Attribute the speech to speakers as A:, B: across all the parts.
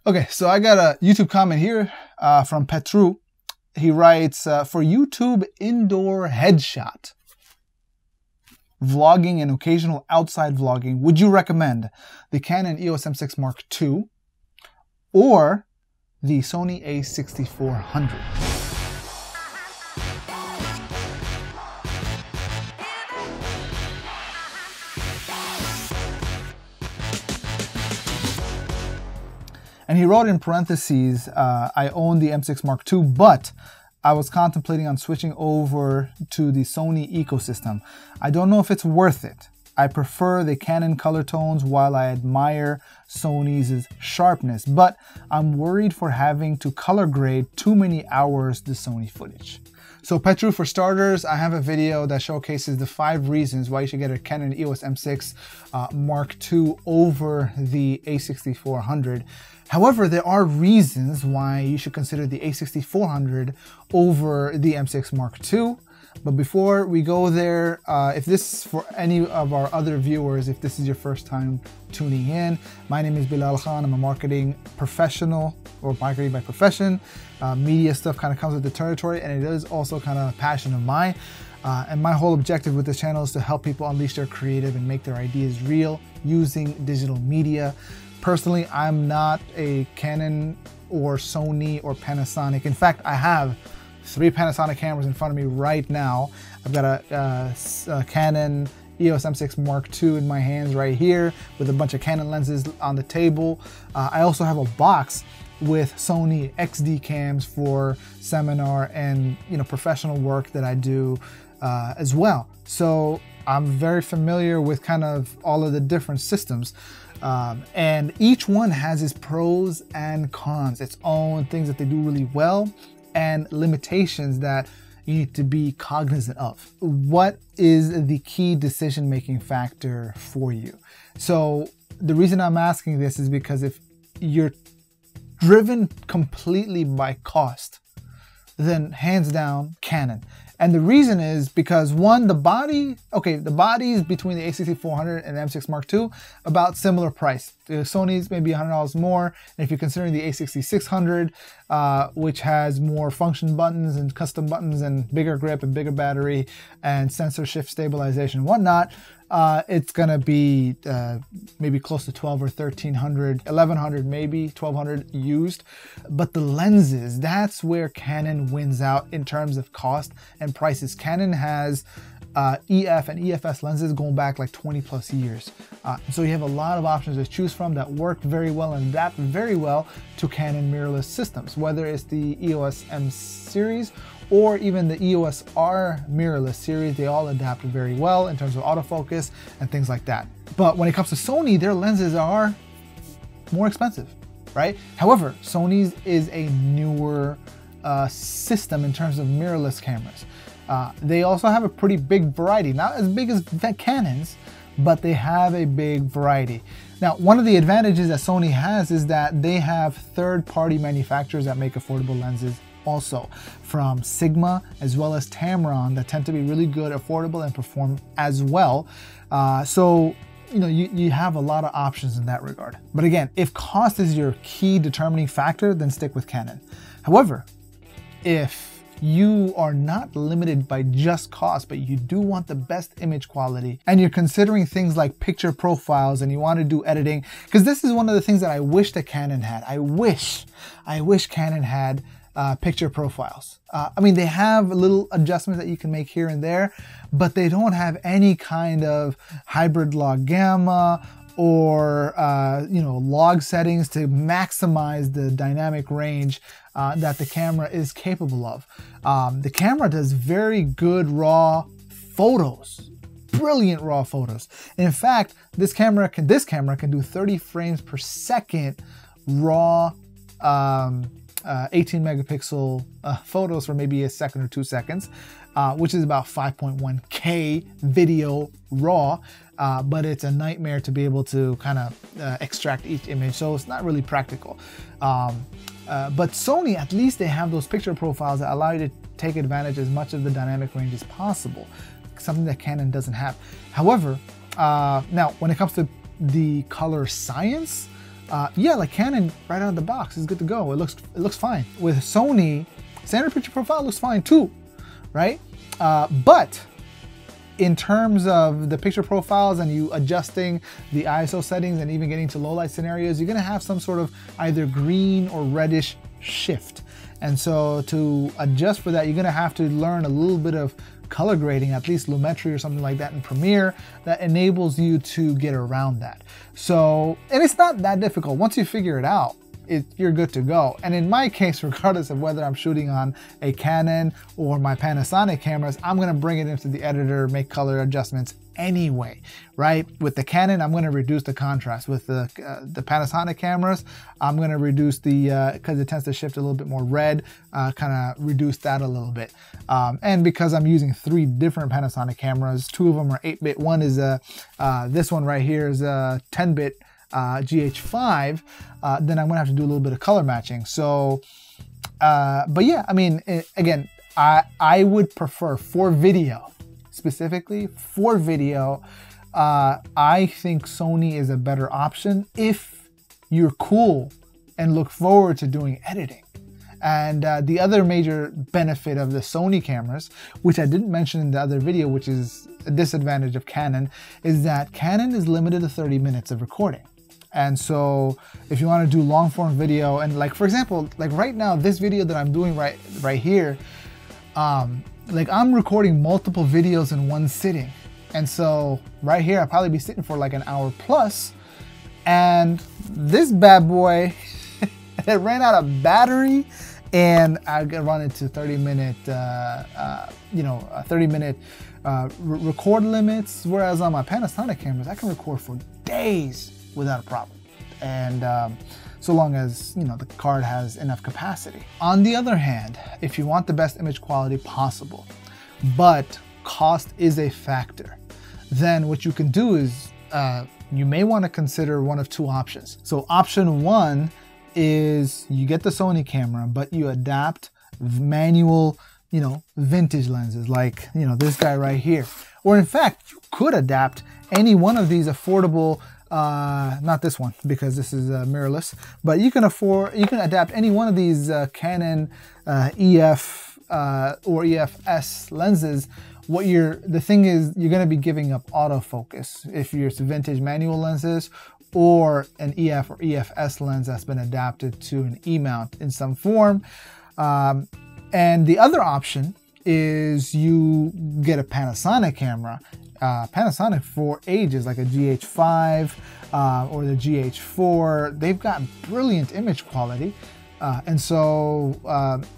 A: Okay, so I got a YouTube comment here from Petru. He writes, for YouTube indoor headshot, vlogging and occasional outside vlogging, would you recommend the Canon EOS M6 Mark II or the Sony a6400? And he wrote in parentheses, I own the M6 Mark II, but I was contemplating on switching over to the Sony ecosystem. I don't know if it's worth it. I prefer the Canon color tones while I admire Sony's sharpness, but I'm worried for having to color grade too many hours the Sony footage. So Petru, for starters, I have a video that showcases the 5 reasons why you should get a Canon EOS M6 Mark II over the a6400. However, there are reasons why you should consider the a6400 over the M6 Mark II. But before we go there, if this, for any of our other viewers, if this is your first time tuning in, my name is Belal Khan. I'm a marketing professional, or marketing by profession. Media stuff kind of comes with the territory, and it is also kind of a passion of mine. And my whole objective with this channel is to help people unleash their creative and make their ideas real using digital media. Personally, I'm not a Canon or Sony or Panasonic. In fact, I have 3 Panasonic cameras in front of me right now. I've got a Canon EOS M6 Mark II in my hands right here with a bunch of Canon lenses on the table. I also have a box with Sony XD cams for seminar and professional work that I do as well. So I'm very familiar with kind of all of the different systems. And each one has its pros and cons, its own things that they do really well and limitations that you need to be cognizant of. What is the key decision-making factor for you? So the reason I'm asking this is because if you're driven completely by cost, then hands down Canon. And the reason is because one, the bodies between the a6400 and the M6 Mark II, about similar price. The Sony's maybe $100 more. And if you're considering the a6600, which has more function buttons and custom buttons and bigger grip and bigger battery and sensor shift stabilization and whatnot, it's gonna be maybe close to 12 or 1300, 1100 maybe, 1200 used. But the lenses, that's where Canon wins out in terms of cost and prices. Canon has EF and EFS lenses going back like 20 plus years. So you have a lot of options to choose from that work very well and adapt very well to Canon mirrorless systems, whether it's the EOS M series or even the EOS R mirrorless series. They all adapt very well in terms of autofocus and things like that. But when it comes to Sony, their lenses are more expensive, right? However, Sony's is a newer system in terms of mirrorless cameras. They also have a pretty big variety, not as big as Canon's, but they have a big variety. Now, one of the advantages that Sony has is that they have third-party manufacturers that make affordable lenses also, from Sigma as well as Tamron, that tend to be really good, affordable, and perform as well. So you have a lot of options in that regard. But again, if cost is your key determining factor, then stick with Canon. However, if you are not limited by just cost, but you do want the best image quality, and you're considering things like picture profiles, and you want to do editing, because this is one of the things that I wish that Canon had. I wish Canon had picture profiles. I mean, they have little adjustments that you can make here and there, but they don't have any kind of hybrid log gamma or log settings to maximize the dynamic range that the camera is capable of. The camera does very good raw photos, brilliant raw photos. And in fact, this camera can do 30 frames per second raw 18 megapixel photos for maybe a second or 2 seconds, which is about 5.1K video raw, but it's a nightmare to be able to kind of extract each image, so it's not really practical. But Sony, at least they have those picture profiles that allow you to take advantage as much of the dynamic range as possible, something that Canon doesn't have. However, now when it comes to the color science, yeah, like Canon right out of the box is good to go. It looks fine. With Sony, standard picture profile looks fine too, right? But in terms of the picture profiles and you adjusting the ISO settings and even getting to low light scenarios, you're gonna have some sort of either green or reddish shift. And so to adjust for that, you're gonna have to learn a little bit of color grading, at least Lumetri or something like that in Premiere, that enables you to get around that. So, and it's not that difficult. Once you figure it out, you're good to go. And in my case, regardless of whether I'm shooting on a Canon or my Panasonic cameras, I'm gonna bring it into the editor, make color adjustments anyway, right? With the Canon, I'm gonna reduce the contrast. With the Panasonic cameras, I'm gonna reduce the, because it tends to shift a little bit more red, kind of reduce that a little bit. And because I'm using 3 different Panasonic cameras, 2 of them are 8-bit. One is this one right here is a 10-bit GH5, then I'm gonna have to do a little bit of color matching. So, but yeah, I mean, again, I would prefer for video, specifically for video, I think Sony is a better option if you're cool and look forward to doing editing. And the other major benefit of the Sony cameras, which I didn't mention in the other video, which is a disadvantage of Canon, is that Canon is limited to 30 minutes of recording. And so if you want to do long form video, and like, for example, like right now, this video that I'm doing right here, like I'm recording multiple videos in one sitting. And so right here, I'll probably be sitting for like an hour plus. And this bad boy, it ran out of battery and I got run into 30-minute, 30-minute record limits. Whereas on my Panasonic cameras, I can record for days without a problem. And so long as, the card has enough capacity. On the other hand, if you want the best image quality possible, but cost is a factor, then what you can do is you may want to consider one of 2 options. So option 1 is you get the Sony camera, but you adapt manual, vintage lenses like, this guy right here. Or in fact, you could adapt any one of these affordable, not this one because this is mirrorless, but you can adapt any one of these Canon EF or EFS lenses. The thing is, you're going to be giving up autofocus if you're vintage manual lenses or an EF or EFS lens that's been adapted to an E-mount in some form. And the other option is you get a Panasonic camera. Panasonic for ages, like a GH5 or the GH4, they've got brilliant image quality. And so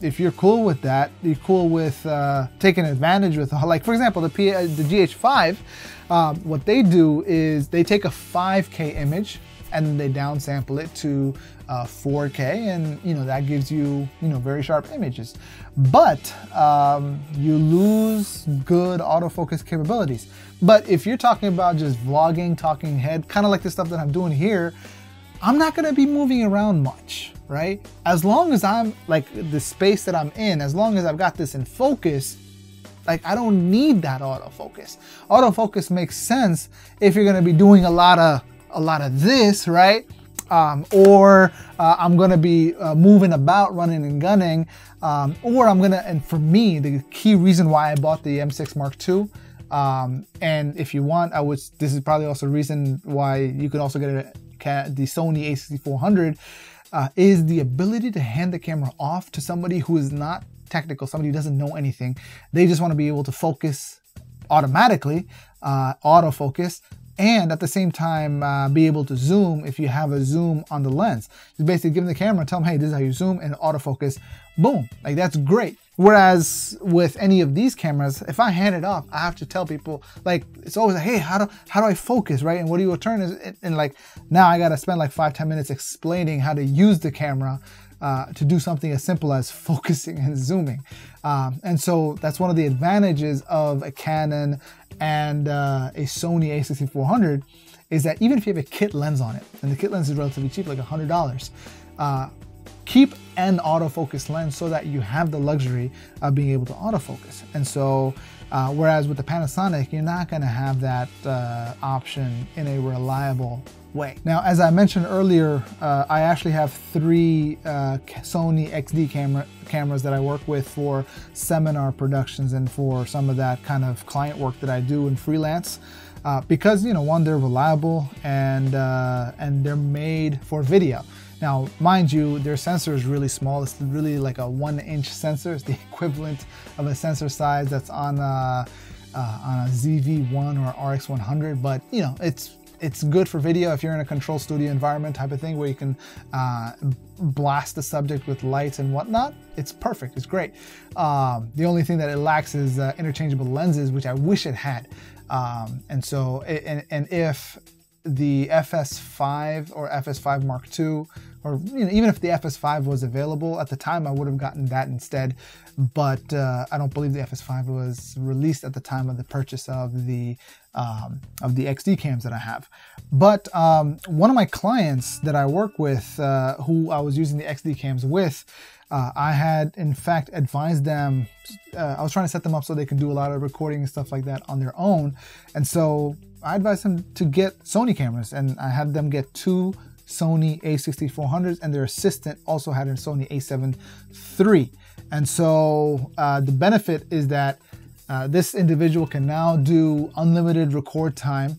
A: if you're cool with that, you're cool with taking advantage with, like for example, the GH5, what they do is they take a 5K image and they downsample it to 4K, and that gives you very sharp images. But you lose good autofocus capabilities. But if you're talking about just vlogging, talking head, kind of like the stuff that I'm doing here, I'm not gonna be moving around much, right? As long as I'm like the space that I'm in, as long as I've got this in focus, like I don't need that autofocus. Autofocus makes sense if you're gonna be doing a lot of this, right? Or I'm gonna be moving about, running and gunning, or and for me, the key reason why I bought the M6 Mark II, and if you want, this is probably also a reason why you could also get the Sony a6400, is the ability to hand the camera off to somebody who is not technical, somebody who doesn't know anything. They just want to be able to focus automatically, autofocus, and at the same time be able to zoom if you have a zoom on the lens. Just basically give them the camera, tell them, hey, this is how you zoom, and autofocus, boom, like that's great. Whereas with any of these cameras, if I hand it off, I have to tell people, like, it's always like, hey, how do I focus, right? And what do you turn? And like, now I gotta spend like 5-10 minutes explaining how to use the camera to do something as simple as focusing and zooming. And so that's one of the advantages of a Canon and a Sony a6400, is that even if you have a kit lens on it, and the kit lens is relatively cheap, like $100, keep an autofocus lens so that you have the luxury of being able to autofocus. And so, whereas with the Panasonic, you're not gonna have that option in a reliable way. Now, as I mentioned earlier, I actually have 3 Sony XD cameras that I work with for seminar productions and for some of that kind of client work that I do in freelance. Because, you know, one, they're reliable and they're made for video. Now, mind you, their sensor is really small. It's really like a 1-inch sensor. It's the equivalent of a sensor size that's on a ZV-1 or RX100. But, you know, it's good for video if you're in a controlled studio environment type of thing where you can blast the subject with lights and whatnot. It's perfect. It's great. The only thing that it lacks is interchangeable lenses, which I wish it had. And so, if the FS5 or FS5 Mark II, or you know, even if the FS5 was available at the time, I would have gotten that instead. But I don't believe the FS5 was released at the time of the purchase of the XD cams that I have. But one of my clients that I work with, who I was using the XD cams with, I had in fact advised them, I was trying to set them up so they could do a lot of recording and stuff like that on their own. And so I advised them to get Sony cameras, and I had them get 2 Sony a6400s, and their assistant also had a Sony a7 III. And so the benefit is that this individual can now do unlimited record time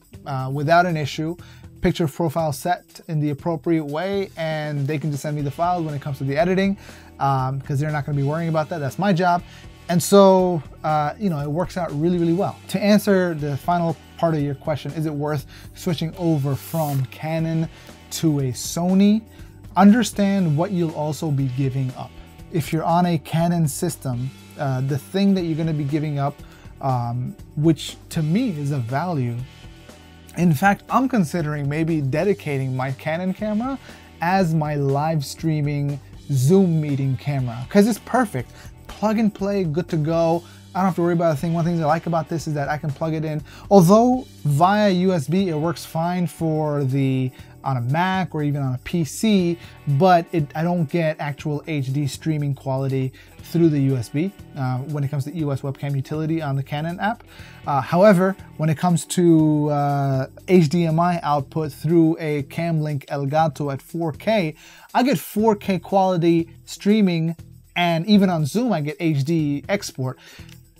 A: without an issue, picture profile set in the appropriate way, and they can just send me the files when it comes to the editing, because they're not going to be worrying about that. That's my job. And so, you know, it works out really, really well. To answer the final part of your question, is it worth switching over from Canon to a Sony? Understand what you'll also be giving up. If you're on a Canon system, the thing that you're going to be giving up, which to me is a value. In fact, I'm considering maybe dedicating my Canon camera as my live streaming Zoom meeting camera, because it's perfect. Plug and play, good to go. I don't have to worry about a thing. One thing I like about this is that I can plug it in. Although via USB, it works fine for on a Mac or even on a PC, but I don't get actual HD streaming quality through the USB when it comes to EOS webcam utility on the Canon app. However, when it comes to HDMI output through a Camlink Elgato at 4K, I get 4K quality streaming, and even on Zoom I get HD export.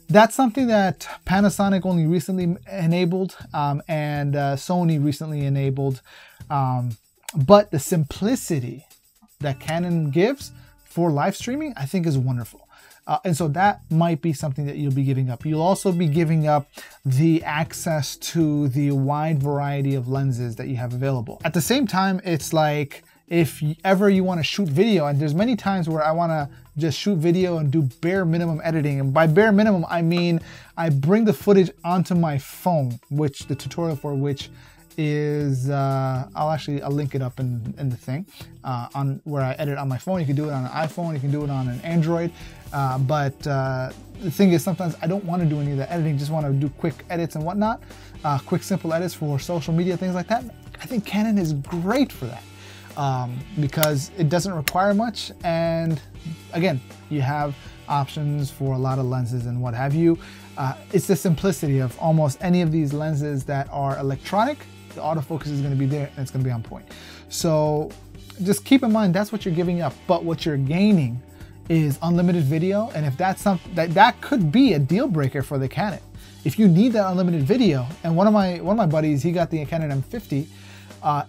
A: That's something that Panasonic only recently enabled, and Sony recently enabled. But the simplicity that Canon gives for live streaming, I think, is wonderful. And so that might be something that you'll be giving up. You'll also be giving up the access to the wide variety of lenses that you have available. At the same time, it's like, if ever you want to shoot video, and there's many times where I want to just shoot video and do bare minimum editing, and by bare minimum I mean I bring the footage onto my phone, which the tutorial for which is I'll link it up in the thing on where I edit on my phone. You can do it on an iPhone, you can do it on an Android, but the thing is, sometimes I don't want to do any of the editing, just want to do quick edits and whatnot, quick simple edits for social media, things like that. I think Canon is great for that. Because it doesn't require much, and again, you have options for a lot of lenses and what have you. It's the simplicity of almost any of these lenses that are electronic. The autofocus is going to be there and it's going to be on point. So just keep in mind that's what you're giving up, but what you're gaining is unlimited video. And if that's something that could be a deal breaker for the Canon, if you need that unlimited video. And one of my buddies, he got the Canon M50.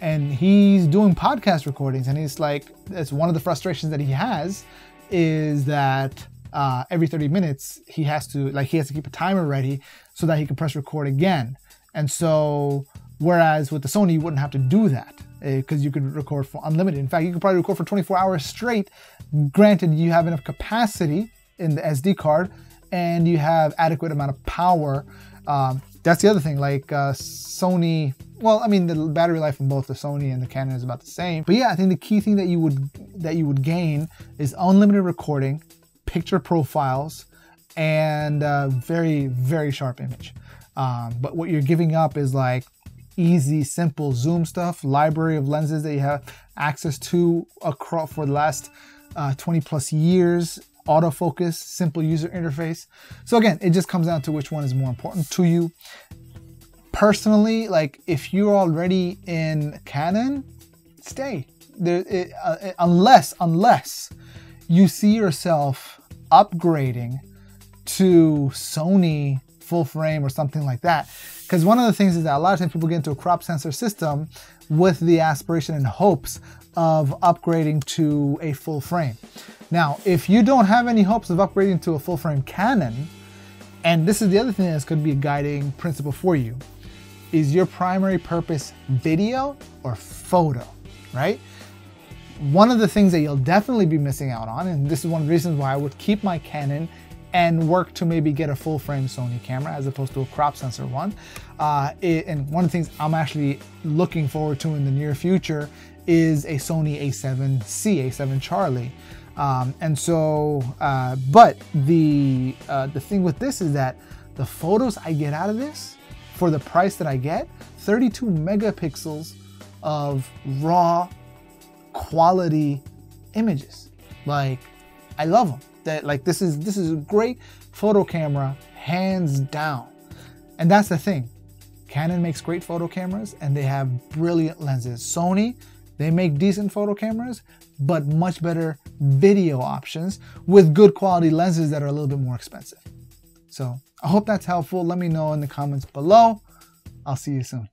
A: And he's doing podcast recordings, and he's like, it's one of the frustrations that he has is that every 30 minutes he has to keep a timer ready so that he can press record again. And so, whereas with the Sony you wouldn't have to do that because you could record for unlimited. In fact, you could probably record for 24 hours straight. Granted, you have enough capacity in the SD card and you have adequate amount of power. That's the other thing, like Sony, well, I mean, the battery life in both the Sony and the Canon is about the same. But yeah, I think the key thing that you would gain is unlimited recording, picture profiles, and very, very sharp image. But what you're giving up is like easy, simple zoom stuff, library of lenses that you have access to across for the last 20 plus years, autofocus, simple user interface. So again, it just comes down to which one is more important to you. Personally, like if you're already in Canon, stay there, unless you see yourself upgrading to Sony full frame or something like that. Because one of the things is that a lot of times people get into a crop sensor system with the aspiration and hopes of upgrading to a full frame. Now, if you don't have any hopes of upgrading to a full frame Canon, and this is the other thing that's going to be a guiding principle for you, is your primary purpose video or photo, right? One of the things that you'll definitely be missing out on, and this is one of the reasons why I would keep my Canon and work to maybe get a full frame Sony camera as opposed to a crop sensor one. And one of the things I'm actually looking forward to in the near future is a Sony a7C, A7 Charlie. But the thing with this is that the photos I get out of this, for the price that I get, 32 megapixels of raw quality images. Like, I love them. This is a great photo camera, hands down. And that's the thing. Canon makes great photo cameras and they have brilliant lenses. Sony, they make decent photo cameras, but much better video options with good quality lenses that are a little bit more expensive. So I hope that's helpful. Let me know in the comments below. I'll see you soon.